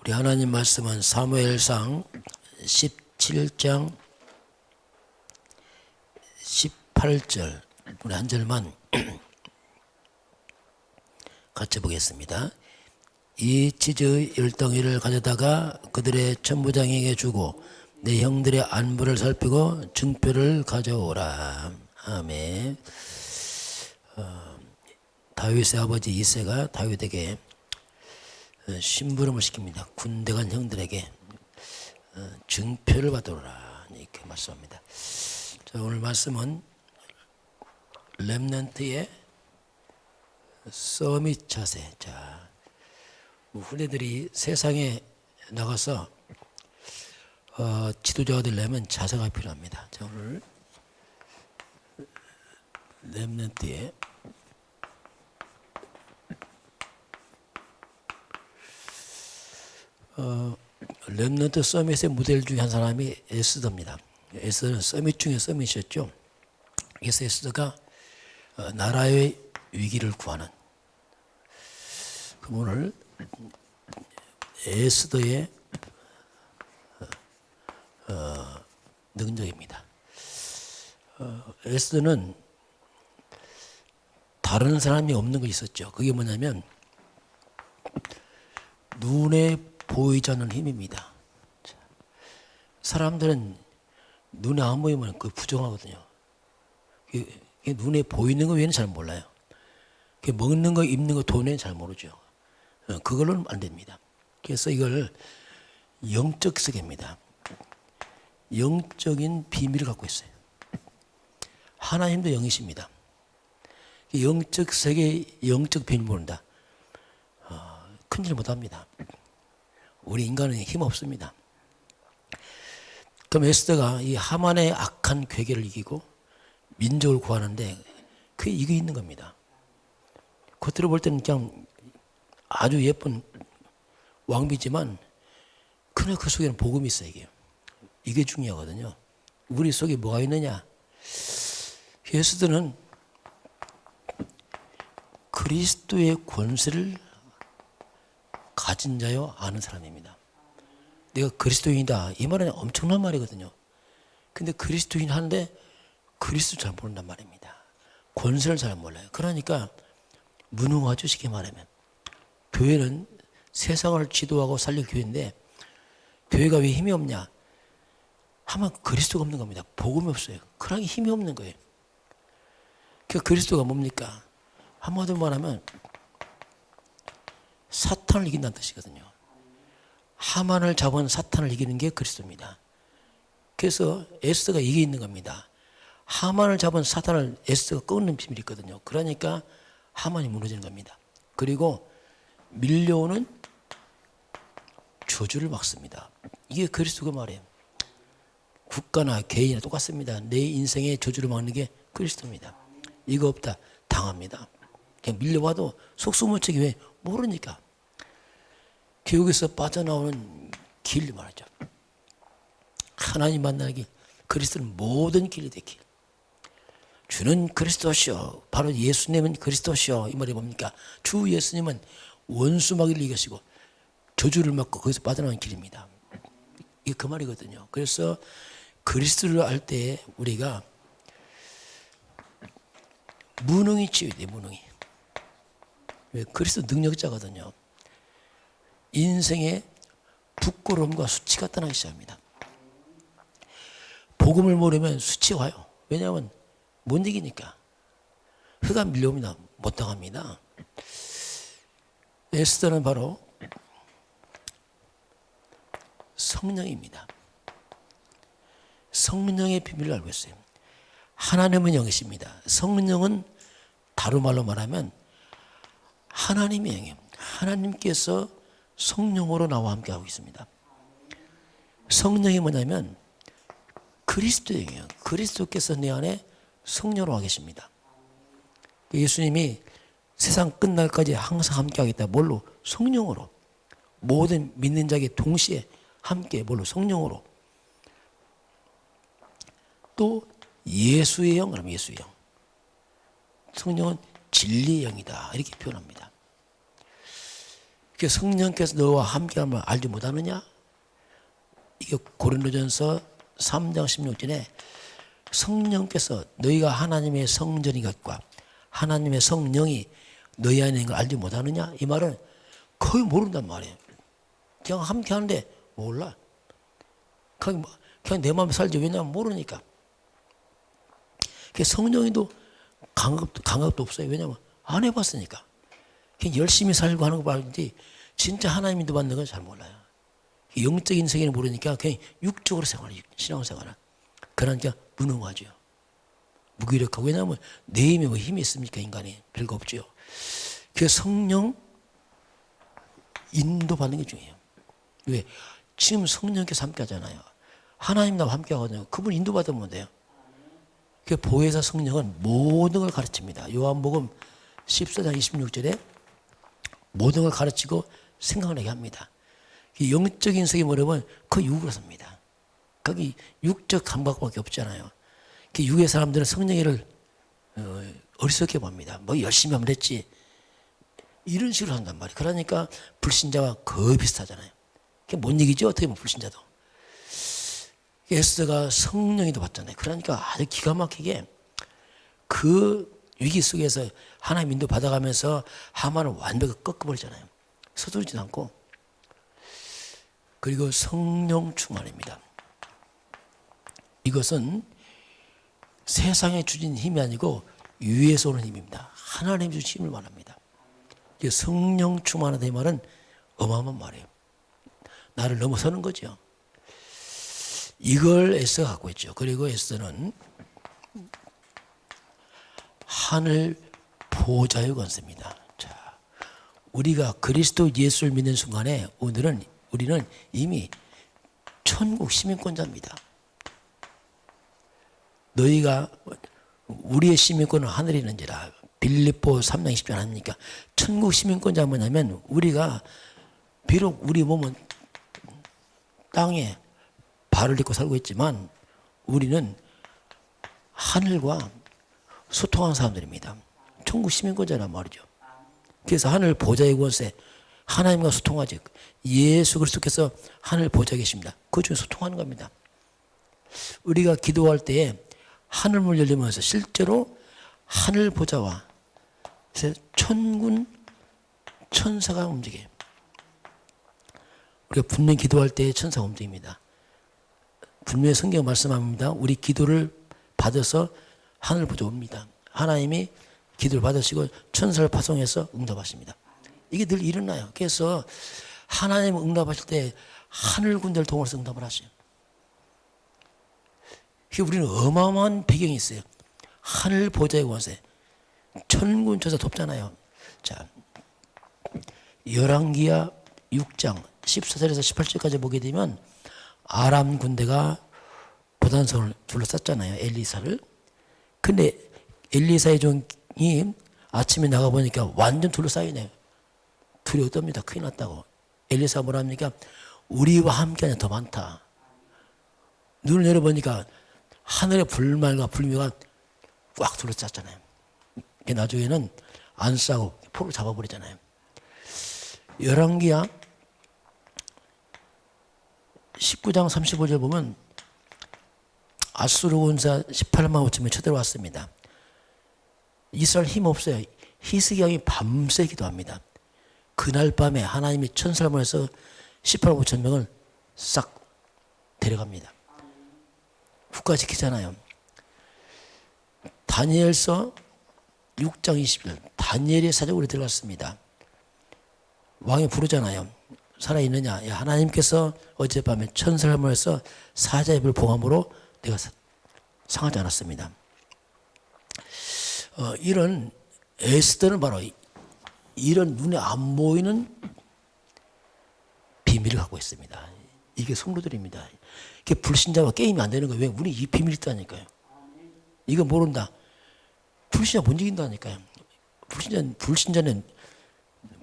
우리 하나님 말씀은 사무엘상 17장 18절 우리 한 절만 같이 보겠습니다. 이 치즈의 10덩이를 가져다가 그들의 천부장에게 주고 내 형들의 안부를 살피고 증표를 가져오라. 아멘. 다윗의 아버지 이새가 다윗에게 심부름을 시킵니다. 군대 간 형들에게 증표를 받으라 이렇게 말씀합니다. 자, 오늘 말씀은 렘넌트의 서밋 자세. 자, 후대들이 세상에 나가서 지도자가 되려면 자세가 필요합니다. 자, 오늘 렘넌트의 렘넌트 서밋의 모델 중에 한 사람이 에스더입니다. 에스더는 서밋 중에 서밋이었죠. 그래서 에스더가 나라의 위기를 구하는, 그럼 오늘 에스더의 능력입니다. 에스더는 다른 사람이 없는 것이 있었죠. 그게 뭐냐면 눈에 보이지 않는 힘입니다. 사람들은 눈에 안 보이면 그 부정하거든요. 눈에 보이는 거 외에는 잘 몰라요. 먹는 거, 입는 거, 돈에는 잘 모르죠. 그걸로는 안 됩니다. 그래서 이걸 영적 세계입니다. 영적인 비밀을 갖고 있어요. 하나님도 영이십니다. 영적 세계, 영적 비밀 모른다. 큰일 못합니다. 우리 인간은 힘 없습니다. 그럼 에스더가 이 하만의 악한 괴계를 이기고 민족을 구하는데 그게 이게 있는 겁니다. 겉으로 볼 때는 그냥 아주 예쁜 왕비지만 그러나 그 속에는 복음이 있어요. 이게 중요하거든요. 우리 속에 뭐가 있느냐? 에스더는 그리스도의 권세를 가진 자요 아는 사람입니다. 내가 그리스도인이다 이 말은 엄청난 말이거든요. 근데 그리스도인 한데 그리스도 잘 모른단 말입니다. 권세를 잘 몰라요. 그러니까 무능하죠. 쉽게 말하면 교회는 세상을 지도하고 살릴 교회인데 교회가 왜 힘이 없냐 하면 그리스도가 없는 겁니다. 복음이 없어요. 그러니 힘이 없는 거예요. 그 그리스도가 뭡니까? 한마디로 말하면 사탄을 이긴다는 뜻이거든요. 하만을 잡은 사탄을 이기는 게 그리스도입니다. 그래서 에스더가 이게 있는 겁니다. 하만을 잡은 사탄을 에스더가 끊는 비밀이 있거든요. 그러니까 하만이 무너지는 겁니다. 그리고 밀려오는 저주를 막습니다. 이게 그리스도가 말이에요. 국가나 개인이나 똑같습니다. 내 인생의 저주를 막는 게 그리스도입니다. 이거 없다 당합니다. 그냥 밀려와도 속수무책이 왜 모르니까. 교육에서 빠져나오는 길 말이죠. 하나님 만나는 길, 그리스도는 모든 길이 될 길. 주는 그리스도시오. 바로 예수님은 그리스도시오. 이 말이 뭡니까? 주 예수님은 원수마귀를 이기시고 저주를 막고 거기서 빠져나오는 길입니다. 이게 그 말이거든요. 그래서 그리스도를 알 때 우리가 무능이 치유돼. 무능이. 왜? 그리스도 능력자거든요. 인생의 부끄러움과 수치가 떠나기 시작합니다. 복음을 모르면 수치 와요. 왜냐하면 못 이기니까. 흑가 밀려옵니다. 못 당합니다. 에스더는 바로 성령입니다. 성령의 비밀을 알고 있어요. 하나님은 영이십니다. 성령은 다른 말로 말하면 하나님의 영이에요. 하나님께서 성령으로 나와 함께 하고 있습니다. 성령이 뭐냐면 그리스도의 영이에요. 그리스도께서 내 안에 성령으로 와 계십니다. 예수님이 세상 끝날까지 항상 함께 하겠다. 뭘로? 성령으로. 모든 믿는 자에게 동시에 함께 뭘로? 성령으로. 또 예수의 영, 그럼 예수의 영. 성령은 진리의 영이다. 이렇게 표현합니다. 그 성령께서 너와 함께함을 알지 못하느냐? 이게 고린도전서 3장 16절에 성령께서 너희가 하나님의 성전인 것과 하나님의 성령이 너희 안에 있는 걸 알지 못하느냐? 이 말은 거의 모른단 말이에요. 그냥 함께 하는데 몰라. 그냥 내 마음에 살지. 왜냐하면 모르니까. 성령이도 감각도 없어요. 왜냐하면 안 해봤으니까. 그냥 열심히 살고 하는 거 봐야지 진짜 하나님 인도 받는 건 잘 몰라요. 영적인 세계는 모르니까 그냥 육적으로 생활해요. 신앙생활은. 그러니까 무능하죠. 무기력하고. 왜냐하면 내 힘에 뭐 힘이 있습니까? 인간이. 별거 없죠. 그래서 성령 인도받는 게 중요해요. 왜? 지금 성령께서 함께 하잖아요. 하나님 나와 함께 하거든요. 그분 인도받으면 돼요. 그 보혜사 성령은 모든 걸 가르칩니다. 요한복음 14장 26절에 모든 걸 가르치고 생각나게 합니다. 영적인 세계 뭐라면 그 육으로 삽니다. 거기 육적 감각밖에 없잖아요. 그 육의 사람들은 성령을 어리석게 봅니다. 뭐 열심히 하면 됐지. 이런 식으로 한단 말이에요. 그러니까 불신자와 거의 비슷하잖아요. 그게 뭔 얘기죠? 어떻게 보면 불신자도. 에스더가 성령이도 받잖아요. 그러니까 아주 기가 막히게 그 위기 속에서 하나님 인도 받아가면서 하만을 완벽히 꺾어버리잖아요. 서두르지도 않고. 그리고 성령 충만입니다. 이것은 세상에 주신 힘이 아니고 위에서 오는 힘입니다. 하나님 주신 힘을 말합니다. 성령 충만하다 이 말은 어마어마한 말이에요. 나를 넘어서는 거죠. 이걸 에스더가 갖고 있죠. 그리고 에스더는 하늘 보좌의 권세입니다. 자, 우리가 그리스도 예수를 믿는 순간에 우리는 이미 천국 시민권자입니다. 너희가 우리의 시민권은 하늘에 있는지라 빌립보 3장 20절 아닙니까? 천국 시민권자가 뭐냐면 우리가 비록 우리 몸은 땅에 발을 딛고 살고 있지만 우리는 하늘과 소통하는 사람들입니다. 천국 시민권자란 말이죠. 그래서 하늘 보좌의 권세, 하나님과 소통하지. 예수 그리스도께서 하늘 보좌에 계십니다. 그 중에 소통하는 겁니다. 우리가 기도할 때에 하늘문 열리면서 실제로 하늘 보좌와 천군 천사가 움직여요. 우리가 분명히 기도할 때에 천사가 움직입니다. 분명히 성경 말씀합니다. 우리 기도를 받아서 하늘 보좌 옵니다. 하나님이 기도를 받으시고 천사를 파송해서 응답하십니다. 이게 늘 일어나요. 그래서 하나님 응답하실 때 하늘 군대를 동원해서 응답을 하셔요. 우리는 어마어마한 배경이 있어요. 하늘 보좌의 권세, 천군 천사 돕잖아요. 자, 열왕기하 6장 14절에서 18절까지 보게 되면 아람 군대가 보단성을 둘러쌌잖아요. 엘리사를. 근데 엘리사의 종이 아침에 나가보니까 완전 둘러싸이네요. 두려워 떱니다. 큰일 났다고. 엘리사가 뭐라 합니까? 우리와 함께하냐 더 많다. 눈을 내려보니까 하늘의 불말과 불미가 꽉 둘러쌌잖아요. 나중에는 안 싸고 포로 잡아버리잖아요. 열왕기하 19장 35절 보면 아수르 군사 18만 5천 명이 쳐들어왔습니다. 이스라엘 힘 없어요. 히스기 왕이 밤새 기도합니다. 그날 밤에 하나님이 천사를 보내서 18만 5천 명을 싹 데려갑니다. 국가지키잖아요. 다니엘서 6장 20절 다니엘의 사적으로 들어갔습니다. 왕이 부르잖아요. 살아있느냐? 야, 하나님께서 어젯밤에 천사를 보내서 사자의 불 봉함으로 내가 상하지 않았습니다. 이런 에스더는 바로 이런 눈에 안 보이는 비밀을 갖고 있습니다. 이게 성도들입니다. 이게 불신자와 게임이 안 되는 거예요. 왜? 우리 이 비밀이 있다니까요. 이거 모른다. 불신자 못 이긴다니까요. 불신자는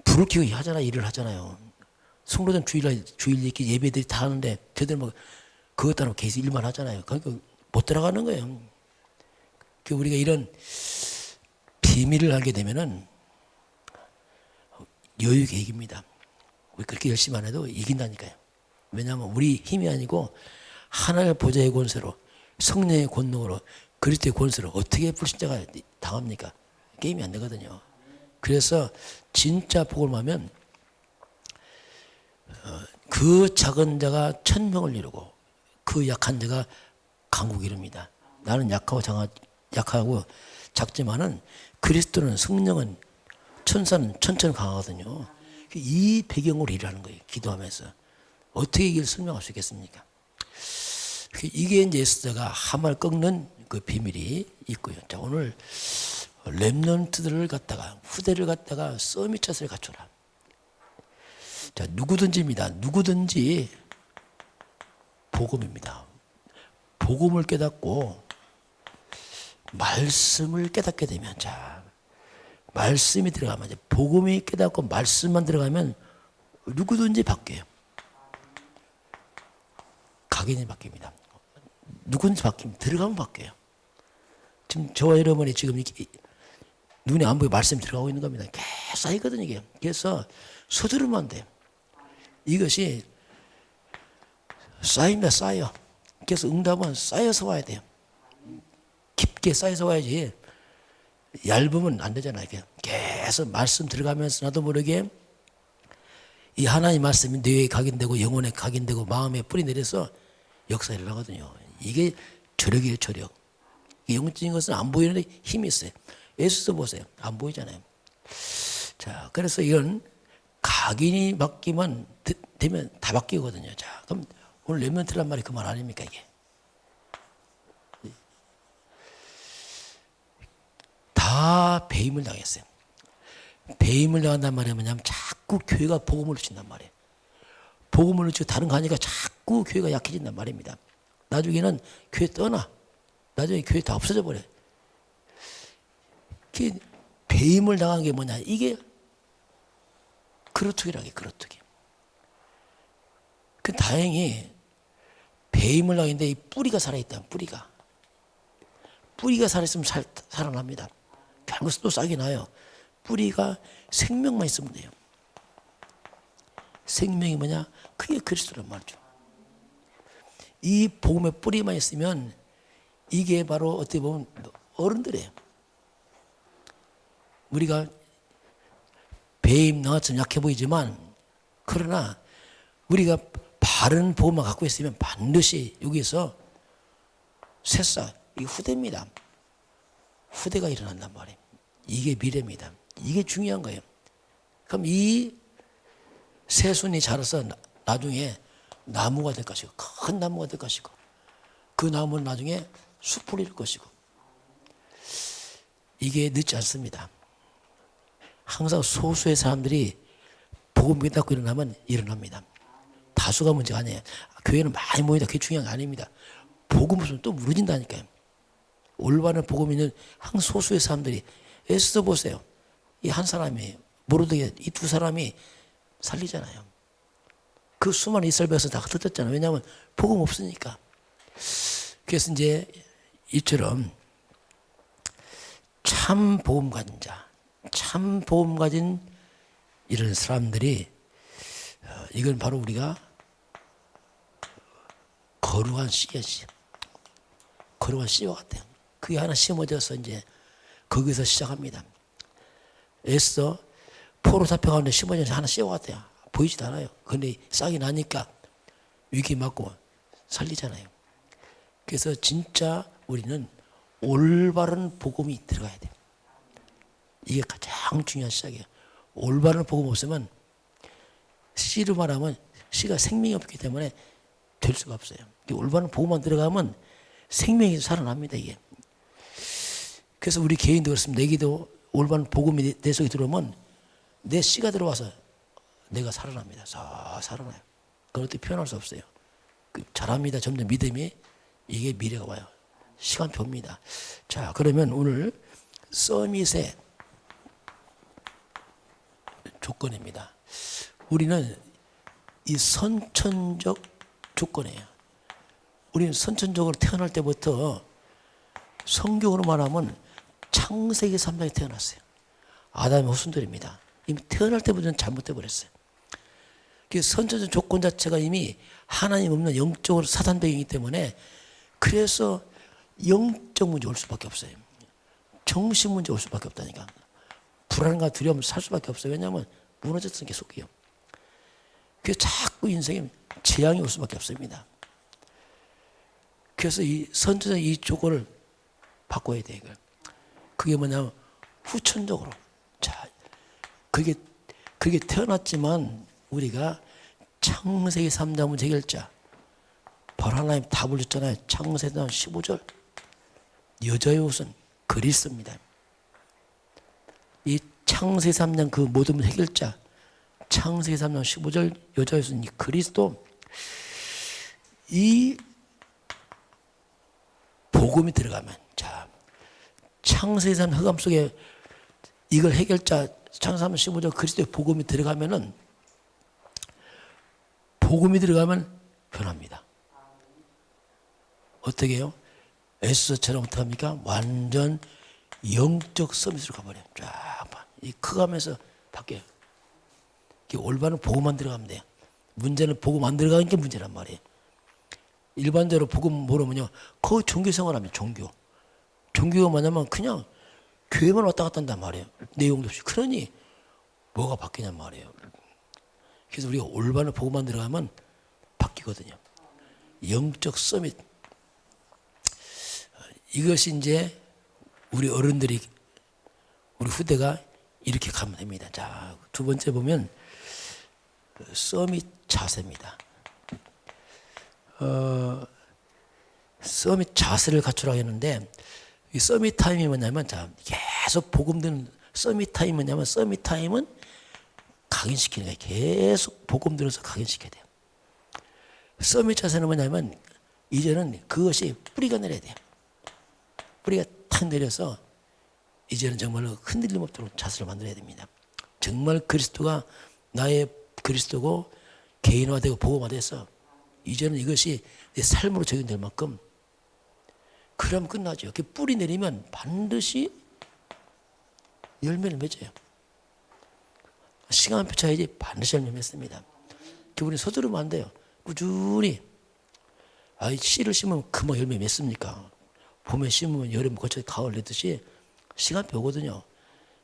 불을 켜고 일을 하잖아요. 성도들은 주일 이렇게 예배들이 다 하는데 저들 뭐 그것 따로 계속 일만 하잖아요. 그러니까 못 들어가는 거예요. 우리가 이런 비밀을 알게 되면은 여유 계획입니다. 우리 그렇게 열심히 안 해도 이긴다니까요. 왜냐하면 우리 힘이 아니고 하나님의 보좌의 권세로, 성령의 권능으로, 그리스도의 권세로 어떻게 불신자가 당합니까? 게임이 안 되거든요. 그래서 진짜 복을 하면 그 작은 자가 천명을 이루고 그 약한 자가 강국을 이룹니다. 나는 약하고 작지만은 그리스도는, 성령은, 천사는 천천히 강하거든요. 이 배경으로 일하는 거예요. 기도하면서. 어떻게 이길 설명할 수 있겠습니까? 이게 이제 에스더가 하만을 꺾는 그 비밀이 있고요. 자, 오늘 렘넌트들을 갖다가, 후대를 갖다가 서밋 자세를 갖춰라. 자, 누구든지입니다. 누구든지 복음입니다. 복음을 깨닫고 말씀을 깨닫게 되면, 자, 말씀이 들어가면, 이제 복음이 깨닫고 말씀만 들어가면 누구든지 바뀌어요. 각인이 바뀝니다. 누구든지 바뀌면, 들어가면 바뀌어요. 지금 저와 여러분이 지금 이렇게 눈에 안 보이게 말씀이 들어가고 있는 겁니다. 계속 쌓이거든요, 이게. 그래서 서두르면 안 돼요. 이것이 쌓입니다, 쌓여. 그래서 응답은 쌓여서 와야 돼요. 깊게 쌓여서 와야지. 얇으면 안 되잖아요. 이렇게 계속 말씀 들어가면서 나도 모르게 이 하나님 말씀이 뇌에 각인되고 영혼에 각인되고 마음에 뿌리 내려서 역사가 일어나거든요. 이게 저력이에요, 저력. 영적인 것은 안 보이는데 힘이 있어요. 예수도 보세요. 안 보이잖아요. 자, 그래서 이건 각인이 바뀌면 되면 다 바뀌거든요. 자, 그럼 오늘 렘넌트란 말이 그 말 아닙니까, 이게? 다 배임을 당했어요. 배임을 당한단 말이 뭐냐면 자꾸 교회가 복음을 놓친단 말이에요. 복음을 놓치고 다른 거 하니까 자꾸 교회가 약해진단 말입니다. 나중에는 교회 떠나. 나중에 교회 다 없어져 버려요. 배임을 당한 게 뭐냐. 이게 그루터기라게, 그루터기. 그 다행히 배임을 당했는데 이 뿌리가 살아있다. 뿌리가 살아있으면 살아납니다. 별것도 또 싹이 나요. 뿌리가 생명만 있으면 돼요. 생명이 뭐냐? 그게 그리스도란 말이죠. 이 복음의 뿌리만 있으면 이게 바로 어떻게 보면 어른들이에요. 우리가 배임 나처럼 약해 보이지만, 그러나 우리가 바른 복음만 갖고 있으면 반드시 여기서 새싹, 이게 후대입니다. 후대가 일어난단 말이에요. 이게 미래입니다. 이게 중요한 거예요. 그럼 이 새순이 자라서 나중에 나무가 될 것이고, 큰 나무가 될 것이고, 그 나무는 나중에 숲을 이룰 것이고, 이게 늦지 않습니다. 항상 소수의 사람들이 복음 깨닫고 일어나면 일어납니다. 다수가 문제가 아니에요. 교회는 많이 모인다, 그게 중요한 게 아닙니다. 복음 없으면 또 무너진다니까요. 올바른 복음 있는 한 소수의 사람들이, 에스더 보세요. 이 한 사람이, 모르드게 이 두 사람이 살리잖아요. 그 수많은 이스라엘 백성 다 흩어졌잖아요. 왜냐하면 복음 없으니까. 그래서 이제 이처럼 참 복음 가진 자, 참 복음 가진 이런 사람들이, 이건 바로 우리가 거룩한 씨앗이, 거룩한 씨와 같아요. 그게 하나 심어져서 이제 거기서 시작합니다. 에스더 포로 잡혀가는데 심어져서 하나 씨와 같아요. 보이지도 않아요. 그런데 싹이 나니까 위기 맞고 살리잖아요. 그래서 진짜 우리는 올바른 복음이 들어가야 돼요. 이게 가장 중요한 시작이에요. 올바른 복음 없으면, 씨로 말하면 씨가 생명이 없기 때문에 될 수가 없어요. 올바른 복음만 들어가면 생명이 살아납니다, 이게. 그래서 우리 개인도 그렇습니다. 내게도 올바른 복음이 내 속에 들어오면 내 씨가 들어와서 내가 살아납니다. 살아나요. 그건 어떻게 표현할 수 없어요. 잘합니다. 점점 믿음이, 이게 미래가 와요. 시간표입니다. 자, 그러면 오늘 서밋의 조건입니다. 우리는 이 선천적 조건이에요. 우리는 선천적으로 태어날 때부터 성경으로 말하면 창세기 3장에 태어났어요. 아담의 후손들입니다. 이미 태어날 때부터는 잘못돼 버렸어요. 그 선천적 조건 자체가 이미 하나님 없는 영적으로 사단 배경이기 때문에 그래서 영적 문제 올 수밖에 없어요. 정신 문제 올 수밖에 없다니까. 불안과 두려움 살 수밖에 없어요. 왜냐하면 무너졌으니까 속이요. 그래서 자꾸 인생에 재앙이 올 수밖에 없습니다. 그래서 이 선천적 이 조건을 바꿔야 돼요. 그게 뭐냐면 후천적으로. 자, 그게 태어났지만 우리가 창세기 3장 문제 해결자 바로 하나님 답을 줬잖아요. 창세기 15절 여자의 옷은 그리스도입니다. 이 창세기 3장 그 모든 해결자 창세기 3장 15절 여자의 옷은 이 그리스도 이 복음이 들어가면 자 창세기 3장 흑암 속에 이걸 해결자 창세기 3장 15절 그리스도의 복음이 들어가면은 복음이 들어가면 변합니다. 어떻게 해요? 에스더처럼 어떻게 합니까? 완전 영적 서밋으로 가버려요. 쫙, 이 커가면서 바뀌어요. 올바른 복음만 들어가면 돼요. 문제는 복음 안 들어가는 게 문제란 말이에요. 일반적으로 복음 모르면요, 거의 종교 생활하면 종교가 뭐냐면 그냥 교회만 왔다 갔다 한단 말이에요. 내용도 없이. 그러니 뭐가 바뀌냔 말이에요. 그래서 우리가 올바른 복음만 들어가면 바뀌거든요. 영적 서밋. 이것이 이제 우리 어른들이 우리 후대가 이렇게 가면 됩니다. 자, 두 번째 보면 서밋 자세입니다. 서밋 자세를 갖추라고 했는데 이 서밋 타임이 뭐냐면 자, 계속 복음 듣는 서밋 타임이 뭐냐면 서밋 타임은 각인시키는 거예요. 계속 복음 들어서 각인시켜야 돼요. 서밋 자세는 뭐냐면 이제는 그것이 뿌리가 내려야 돼요. 뿌리가 탁 내려서 이제는 정말로 흔들림 없도록 자세를 만들어야 됩니다. 정말 그리스도가 나의 그리스도고 개인화되고 복음화돼서 이제는 이것이 내 삶으로 적용될 만큼 그러면 끝나죠. 그 뿌리 내리면 반드시 열매를 맺어요. 시간표 차야지 반드시 열매 맺습니다. 그분이 서두르면 안 돼요. 꾸준히 씨를 심으면 금방 열매 맺습니까? 봄에 심으면 여름 거쳐 가을 내듯이 시간표 오거든요.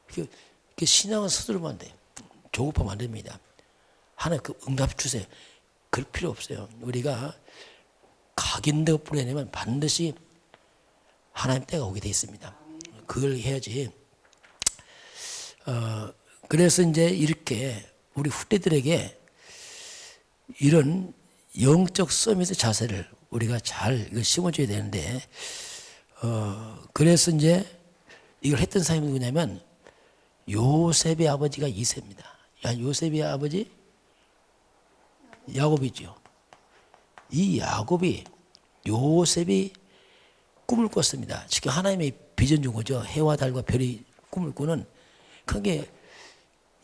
그 신앙은 서두르면 안 돼요. 조급하면 안 됩니다. 하나님 그 응답 주세요. 그럴 필요 없어요. 우리가 각인되고 뿌려내면 반드시 하나님 때가 오게 돼 있습니다. 그걸 해야지. 그래서 이제 이렇게 우리 후대들에게 이런 영적 서밋의 자세를 우리가 잘 심어줘야 되는데, 그래서 이제 이걸 했던 사람이 누구냐면 요셉의 아버지가 이세입니다. 요셉의 아버지 야곱이죠. 이 야곱이 요셉이 꿈을 꿨습니다. 지금 하나님의 비전 준 거죠. 해와 달과 별이 꿈을 꾸는. 그게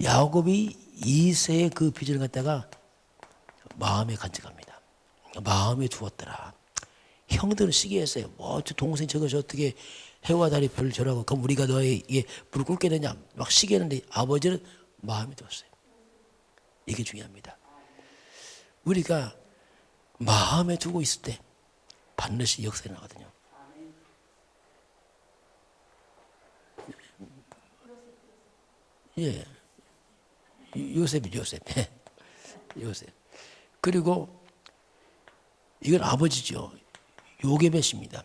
야곱이 이세의 그 비전을 갖다가 마음에 간직합니다. 마음에 두었더라. 형들은 시기했어요. 뭐 저 동생 저것이 어떻게 해와 달이 별 저라고 그럼 우리가 너에게 무릎 꿇게 되냐 막 시기했는데 아버지는 마음에 두었어요. 이게 중요합니다. 우리가 마음에 두고 있을 때 반드시 역사가 나거든요. 예, 요셉이죠, 요셉. 요셉. 그리고 이건 아버지죠. 요게벳입니다.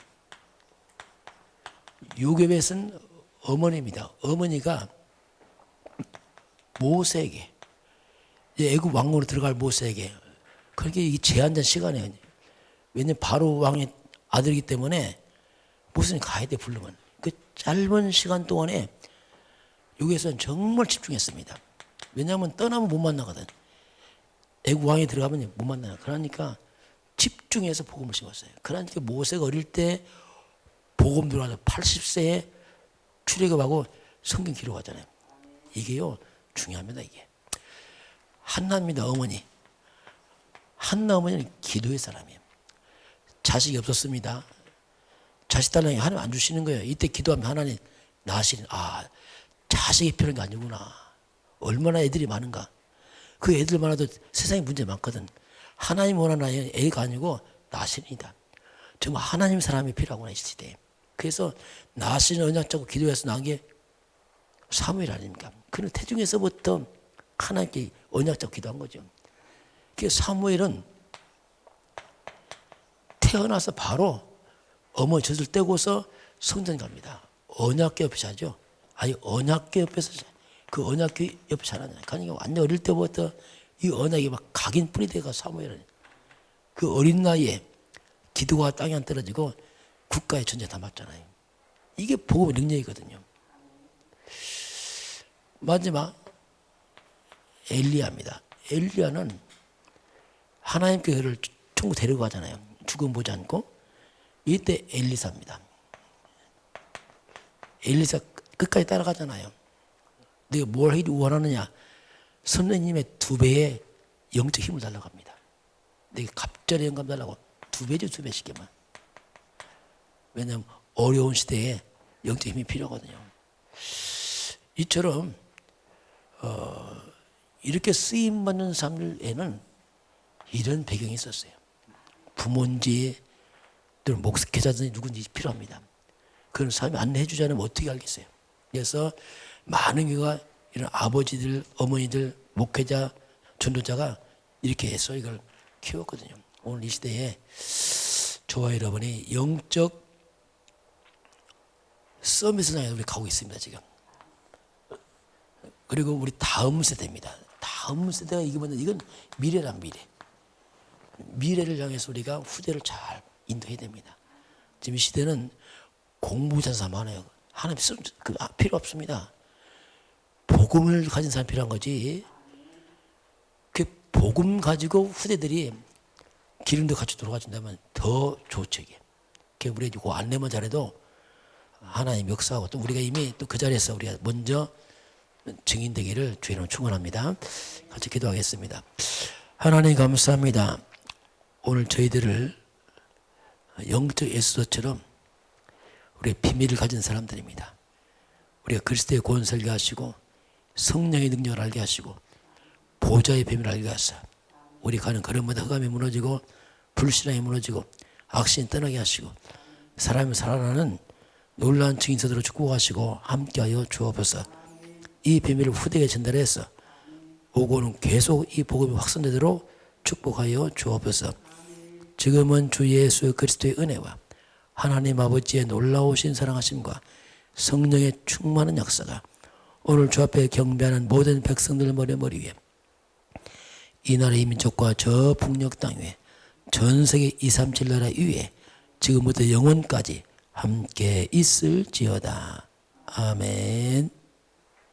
요게벳은 어머니입니다. 어머니가 모세에게 애굽 왕으로 들어갈 모세에게 그렇게 이 제한된 시간에 왜냐면 바로 왕의 아들이기 때문에 모세는 가야 돼 부르면 그 짧은 시간 동안에 여기에서는 정말 집중했습니다. 왜냐하면 떠나면 못 만나거든. 애국 왕에 들어가면 못 만나요. 그러니까 집중해서 복음을 심었어요. 그러니까 모세가 어릴 때 복음 들어와서 80세에 출애굽하고 성경 기록하잖아요. 이게요 중요합니다. 이게 한나입니다. 어머니. 한나 어머니는 기도의 사람이에요. 자식이 없었습니다. 자식 달라니 하나님 안 주시는 거예요. 이때 기도하면 하나님 낳으시는 자식이 필요한 게 아니구나. 얼마나 애들이 많은가. 그 애들만 해도 세상에 문제 많거든. 하나님 원하는 애가 아니고 나신이다. 정말 하나님 사람이 필요하구나 이 시대에. 그래서 나신 언약 잡고 기도해서 나온 게 사무엘 아닙니까? 그는 태중에서부터 하나님께 언약 잡고 기도한 거죠. 그래서 사무엘은 태어나서 바로 어머니 젖을 떼고서 성전 갑니다. 언약궤 옆에 자죠. 아니 언약궤 옆에서 그 언약궤 옆에 자라잖아요. 그러니까 완전 어릴 때부터 이 언약이 막 각인 뿌리 돼가 사무엘은 그 어린 나이에 기도가 땅에 안 떨어지고 국가의 전쟁 다 맞잖아요. 이게 복음의 능력이거든요. 마지막 엘리야입니다. 엘리야는 하나님께 그를 천국 데리고 가잖아요. 죽음 보지 않고. 이때 엘리사입니다. 엘리사 끝까지 따라가잖아요. 내가 뭘 하기 원하느냐? 선생님의 2배의 영적 힘을 달라고 합니다. 내가 갑자기 영감 달라고 2배죠, 2배씩만. 왜냐하면 어려운 시대에 영적 힘이 필요하거든요. 이처럼 이렇게 쓰임받는 사람들에는 이런 배경이 있었어요. 부모인지 또는 목회자든지 누군지 필요합니다. 그런 사람이 안내해 주지 않으면 어떻게 알겠어요. 그래서 많은 교회가 이런 아버지들, 어머니들, 목회자, 전도자가 이렇게 해서 이걸 키웠거든요. 오늘 이 시대에 저와 여러분이 영적 서밋을 향해 우리 가고 있습니다, 지금. 그리고 우리 다음 세대입니다. 다음 세대가 이건 미래란 미래. 미래를 향해서 우리가 후대를 잘 인도해야 됩니다. 지금 이 시대는 공부 잘하는 사람 많아요. 하나님 필요 없습니다. 복음을 가진 사람 필요한 거지. 그 복음 가지고 후대들이 기름도 같이 돌아가준다면 더 좋죠, 이게. 우리 그 안내만 잘해도 하나님 역사하고 또 우리가 이미 또 그 자리에서 우리가 먼저 증인되기를 주의로 축원합니다. 같이 기도하겠습니다. 하나님 감사합니다. 오늘 저희들을 영적 에스더처럼 우리의 비밀을 가진 사람들입니다. 우리가 그리스도의 권세를 알게 하시고 성령의 능력을 알게 하시고 보좌의 비밀을 알게 하사 우리 가는 걸음마다 흑암이 무너지고 불신앙이 무너지고 악신이 떠나게 하시고 사람이 살아나는 놀라운 증인서들로 축복하시고 함께하여 주옵소서. 이 비밀을 후대에 전달해서 오고는 계속 이 복음이 확산되도록 축복하여 주옵소서. 지금은 주 예수 그리스도의 은혜와 하나님 아버지의 놀라우신 사랑하심과 성령의 충만한 역사가 오늘 주 앞에 경배하는 모든 백성들 머리 위에 이 나라의 민족과 저 북녘 땅 위에 전 세계 237 나라 위에 지금부터 영원까지 함께 있을지어다. 아멘.